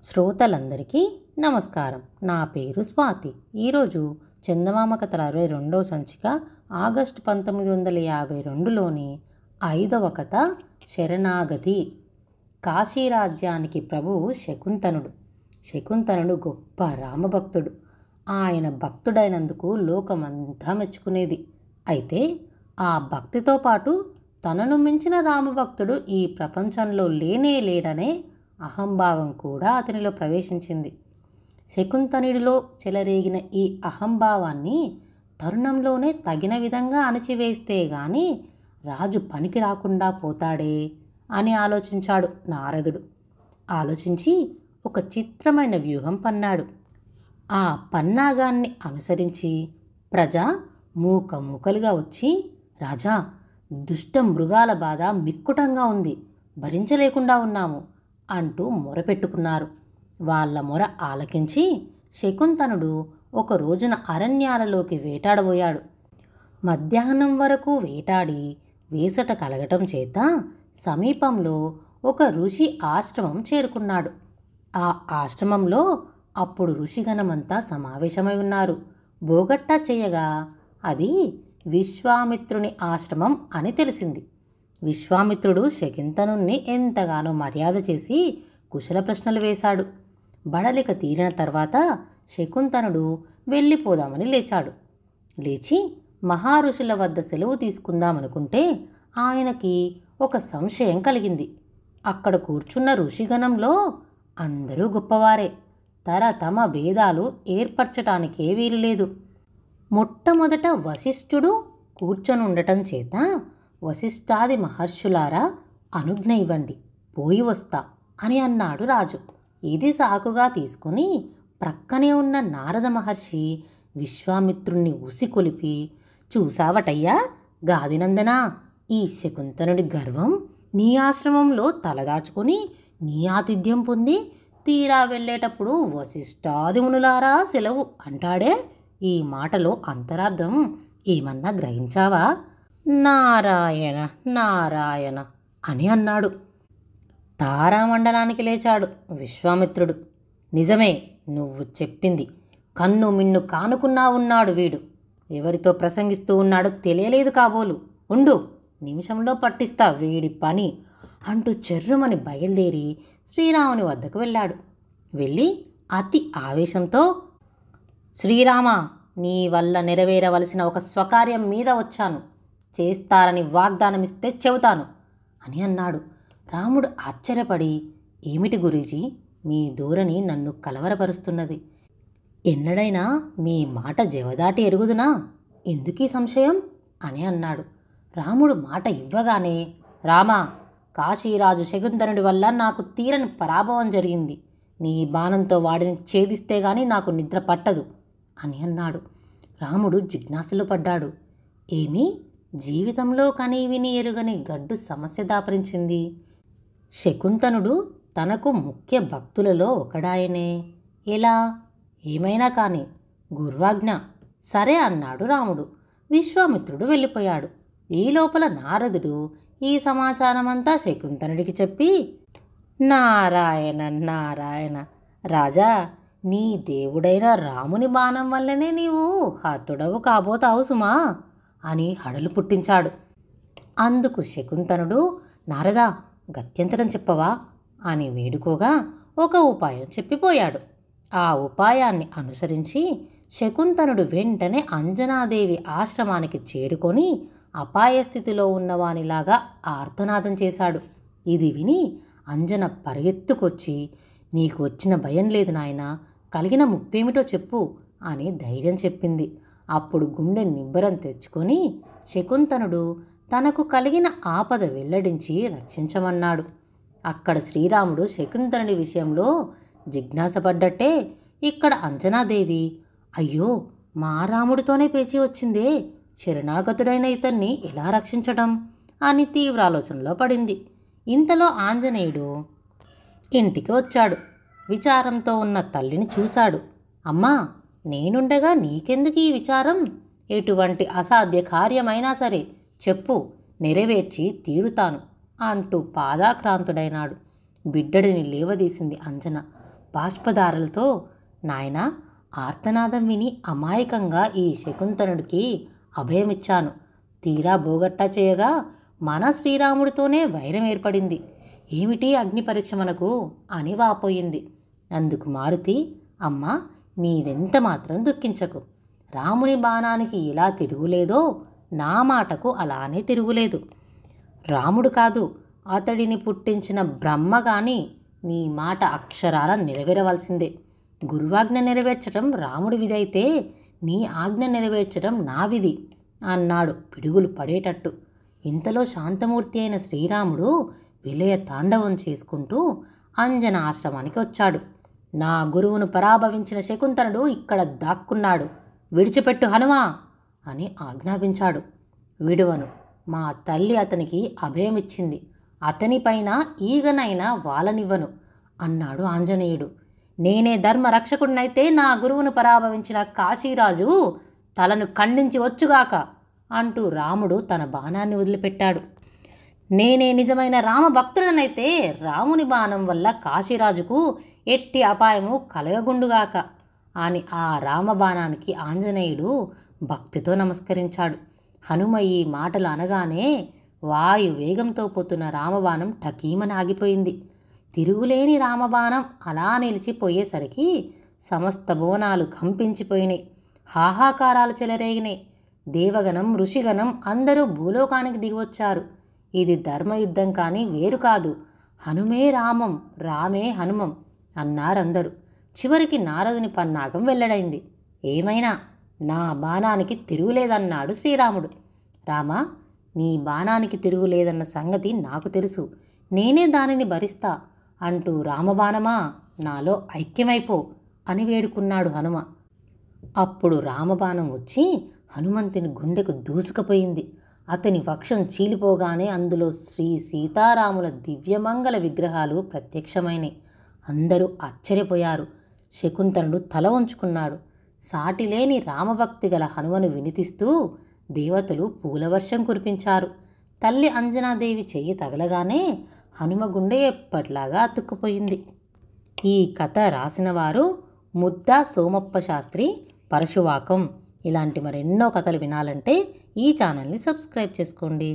శ్రోతలందరికీ నమస్కారం. నా పేరు స్వాతి. ఈరోజు చందమామ కథల 62వ సంచిక ఆగస్టు 1952లోని 5వ కథ శరణాగతి. కాశీరాజ్యానికి ప్రభువు శకుంతనుడు. శకుంతనుడు గొప్ప రామభక్తుడు. ఆయన భక్తుడైనందుకు లోకమంతా మెచ్చుకునేది. అయితే ఆ భక్తితో పాటు తనను మించిన రామభక్తుడు ఈ ప్రపంచంలో లేనే లేడనే అహంభావం కూడా అతనిలో ప్రవేశించింది. శకుంతనుడిలో చెలరేగిన ఈ అహంభావాన్ని తరుణంలోనే తగిన విధంగా అణచివేస్తే గాని రాజు పనికి రాకుండా పోతాడే అని ఆలోచించాడు నారదుడు. ఆలోచించి ఒక చిత్రమైన వ్యూహం పన్నాడు. ఆ పన్నాగాన్ని అనుసరించి ప్రజ మూకలుగా వచ్చి, రాజా, దుష్ట మృగాల బాధ మిక్కుటంగా ఉంది, భరించలేకుండా ఉన్నాము అంటూ మొరపెట్టుకున్నారు. వాళ్ళ మొర ఆలకించి శకుంతనుడు ఒక రోజున అరణ్యాలలోకి వేటాడబోయాడు. మధ్యాహ్నం వరకు వేటాడి వేసట కలగటం చేత సమీపంలో ఒక ఋషి ఆశ్రమం చేరుకున్నాడు. ఆ ఆశ్రమంలో అప్పుడు ఋషిగణమంతా సమావేశమై ఉన్నారు. బోగట్టా చేయగా అది విశ్వామిత్రుని ఆశ్రమం అని తెలిసింది. విశ్వామిత్రుడు శకుంతనుణ్ణి ఎంతగానో మర్యాద చేసి కుశల ప్రశ్నలు వేశాడు. బడలిక తీరిన తర్వాత శకుంతనుడు వెళ్ళిపోదామని లేచాడు. లేచి మహారుషుల వద్ద సెలవు తీసుకుందామనుకుంటే ఆయనకి ఒక సంశయం కలిగింది. అక్కడ కూర్చున్న ఋషిగణంలో అందరూ గొప్పవారే. తమ భేదాలు ఏర్పరచటానికే వీలులేదు. మొట్టమొదట వశిష్ఠుడు కూర్చొని ఉండటం చేత, వశిష్ఠాది మహర్షులారా, అనుజ్ఞ ఇవ్వండి, పోయి వస్తా అని అన్నాడు రాజు. ఇది సాకుగా తీసుకుని ప్రక్కనే ఉన్న నారద మహర్షి విశ్వామిత్రుణ్ణి ఉసికొలిపి, చూసావటయ్యా గాదినందనా, ఈ శకుంతనుడి గర్వం నీ ఆశ్రమంలో తలదాచుకొని నీ ఆతిథ్యం పొంది తీరా వెళ్ళేటప్పుడు వశిష్ఠాది మునులారా సెలవు అంటాడే, ఈ మాటలో అంతరార్థం ఏమన్నా గ్రహించావా? నారాయణ నారాయణ అని అన్నాడు. తారామండలానికి లేచాడు విశ్వామిత్రుడు. నిజమే, నువ్వు చెప్పింది. కన్ను మిన్ను కానుకున్నా ఉన్నాడు వీడు. ఎవరితో ప్రసంగిస్తూ ఉన్నాడో తెలియలేదు కాబోలు. ఉండు, నిమిషంలో పట్టిస్తా వీడి పని అంటూ చెర్రుమని బయలుదేరి శ్రీరాముని వద్దకు వెళ్ళాడు. వెళ్ళి అతి ఆవేశంతో, శ్రీరామ, నీ వల్ల నెరవేరవలసిన ఒక స్వకార్యం మీద వచ్చాను. చేస్తారని వాగ్దానమిస్తే చెబుతాను అని అన్నాడు. రాముడు ఆశ్చర్యపడి, ఏమిటి గురూజీ, మీ ధోరణి నన్ను కలవరపరుస్తున్నది. ఎన్నడైనా మీ మాట జవదాటి ఎరుగుదునా? ఎందుకీ సంశయం అని అన్నాడు. రాముడు మాట ఇవ్వగానే, రామా, కాశీరాజు శకుంతనుడి వల్ల నాకు తీరని పరాభవం జరిగింది. నీ బాణంతో వాడిని ఛేదిస్తే గాని నాకు నిద్ర పట్టదు అని అన్నాడు. రాముడు జిజ్ఞాసలో పడ్డాడు. ఏమీ జీవితంలో కనీ విని ఎరుగని గడ్డు సమస్య దాపరించింది. శకుంతనుడు తనకు ముఖ్య భక్తులలో ఒకడాయనే. ఎలా? ఏమైనా కానీ గుర్వాజ్ఞ. సరే అన్నాడు రాముడు. విశ్వామిత్రుడు వెళ్ళిపోయాడు. ఈ లోపల నారదుడు ఈ సమాచారమంతా శకుంతనుడికి చెప్పి, నారాయణ నారాయణ, రాజా, నీ దేవుడైన రాముని బాణం వల్లనే నీవు హతుడవు కాబోతావు సుమా అని హడలు పుట్టించాడు. అందుకు శకుంతనుడు, నారదా, గత్యంతరం చెప్పవా అని వేడుకోగా ఒక ఉపాయం చెప్పిపోయాడు. ఆ ఉపాయాన్ని అనుసరించి శకుంతనుడు వెంటనే అంజనాదేవి ఆశ్రమానికి చేరుకొని అపాయస్థితిలో ఉన్నవానిలాగా ఆర్తనాదం చేశాడు. ఇది విని అంజన పరిగెత్తుకొచ్చి, నీకు వచ్చిన భయం లేదు నాయనా, కలిగిన ముప్పేమిటో చెప్పు అని ధైర్యం చెప్పింది. అప్పుడు గుండె నిబ్బరం తెచ్చుకొని శకుంతనుడు తనకు కలిగిన ఆపద వెల్లడించి రక్షించమన్నాడు. అక్కడ శ్రీరాముడు శకుంతనుడి విషయంలో జిజ్ఞాసపడ్డట్టే ఇక్కడ అంజనాదేవి, అయ్యో, మా రాముడితోనే పేచి వచ్చిందే, శరణాగతుడైన ఇతన్ని ఎలా రక్షించడం అని తీవ్ర ఆలోచనలో పడింది. ఇంతలో ఆంజనేయుడు ఇంటికి వచ్చాడు. విచారంతో ఉన్న తల్లిని చూశాడు. అమ్మా, నేనుండగా నీకెందుకు ఈ విచారం? ఎటువంటి అసాధ్య కార్యమైనా సరే చెప్పు, నెరవేర్చి తీరుతాను అంటూ పాదాక్రాంతుడైనాడు. బిడ్డడిని లేవదీసింది అంజన. బాష్పధారలతో, నాయనా, ఆర్తనాదం విని అమాయకంగా ఈ శకుంతనుడికి అభయమిచ్చాను. తీరా బోగట్టా చేయగా మన శ్రీరాముడితోనే వైరం ఏర్పడింది. ఏమిటి అగ్ని పరీక్ష మనకు అని వాపోయింది. అందుకు మారుతి, అమ్మా, నీవెంత మాత్రం దుఃఖించకు. రాముని బాణానికి ఎలా తిరుగులేదో నా మాటకు అలానే తిరుగులేదు. రాముడు కాదు, అతడిని పుట్టించిన బ్రహ్మ గాని నీ మాట అక్షరాల నెరవేరవలసిందే. గురువాజ్ఞ నెరవేర్చడం రాముడి విధైతే నీ ఆజ్ఞ నెరవేర్చడం నా విధి అన్నాడు పిడుగులు పడేటట్టు. ఇంతలో శాంతమూర్తి అయిన శ్రీరాముడు విలయ తాండవం చేసుకుంటూ అంజన ఆశ్రమానికి వచ్చాడు. నా గురువును పరాభవించిన శకుంతనుడు ఇక్కడ దాక్కున్నాడు, విడిచిపెట్టు హనుమా అని ఆజ్ఞాపించాడు. విడువను, మా తల్లి అతనికి అభయమిచ్చింది, అతనిపైన ఈగనైనా వాలనివ్వను అన్నాడు ఆంజనేయుడు. నేనే ధర్మ రక్షకుడినైతే నా గురువును పరాభవించిన కాశీరాజు తలను ఖండించి వచ్చుగాక అంటూ రాముడు తన బాణాన్ని వదిలిపెట్టాడు. నేనే నిజమైన రామభక్తుడనైతే రాముని బాణం వల్ల కాశీరాజుకు ఎట్టి అపాయము కలగగుండుగాక అని ఆ రామబాణానికి ఆంజనేయుడు భక్తితో నమస్కరించాడు. హనుమ ఈ మాటలు అనగానే వాయు వేగంతో పోతున్న రామబాణం టకీమని ఆగిపోయింది. తిరుగులేని రామబాణం అలా నిలిచిపోయేసరికి సమస్త భువనాలు కంపించిపోయినాయి. హాహాకారాలు చెలరేగినాయి. దేవగణం, ఋషిగణం అందరూ భూలోకానికి దిగివచ్చారు. ఇది ధర్మయుద్ధం కానీ వేరు కాదు. హనుమే రామం, రామే హనుమం అన్నారందరూ. చివరికి నారదుని పన్నాగం వెల్లడైంది. ఏమైనా నా బాణానికి తిరుగులేదన్నాడు శ్రీరాముడు. రామా, నీ బాణానికి తిరుగులేదన్న సంగతి నాకు తెలుసు, నేనే దానిని భరిస్తా అంటూ రామబాణమా, నాలో ఐక్యమైపో అని వేడుకున్నాడు హనుమ. అప్పుడు రామబాణం వచ్చి హనుమంతుని గుండెకు దూసుకుపోయింది. అతని వక్షం చీలిపోగానే అందులో శ్రీ సీతారాముల దివ్యమంగళ విగ్రహాలు ప్రత్యక్షమైనాయి. అందరూ ఆశ్చర్యపోయారు. శకుంతనుడు తల వంచుకున్నాడు. సాటిలేని రామభక్తి గల హనుమను వినిపిస్తూ దేవతలు పూలవర్షం కురిపించారు. తల్లి అంజనాదేవి చెయ్యి తగలగానే హనుమ గుండె ఎప్పట్లాగా అతుక్కుపోయింది. ఈ కథ రాసినవారు ముద్దా సోమప్ప శాస్త్రి, పరశువాకం. ఇలాంటి మరెన్నో కథలు వినాలంటే ఈ ఛానల్ని సబ్స్క్రైబ్ చేసుకోండి.